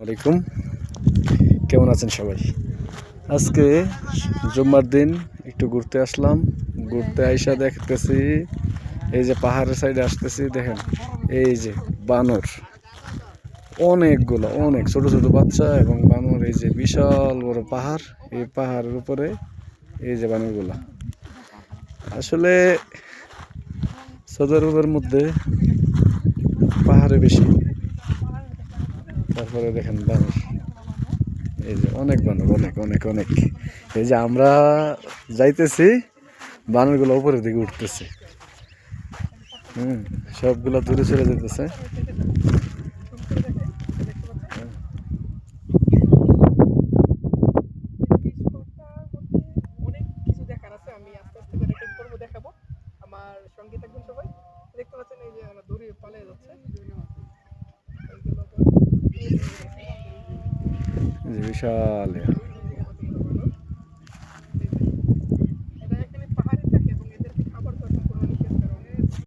আলাইকুম, কেমন আছেন সবাই? আজকে জুম্মার দিন একটু ঘুরতে আসলাম। ঘুরতে আইসা দেখতেছি এই যে পাহাড়ের সাইডে আসতেছি, দেখেন এই যে বানর, অনেকগুলো, অনেক ছোট ছোট বাচ্চা এবং বানর। এই যে বিশাল বড় পাহাড়, এই পাহাড়ের উপরে এই যে বানরগুলা। আসলে সৌদি আরবের মধ্যে পাহাড়ে বেশি, তারপরে দেখেন বানর, এই যে অনেক বানর, অনেক অনেক অনেক। এই যে আমরা যাইতেছি, বানরগুলো উপরের দিকে উঠতেছে। সবগুলো দূরে চলে যেতেছে। অনেক কিছু দেখার আছে, আমি আস্তে আস্তে করে রেকর্ড করবো, দেখাবো। আমার সঙ্গে থাকবেন সবাই। দেখতে পাচ্ছেন এই যে আমরা দড়ি পালিয়ে যাচ্ছে, বিশাল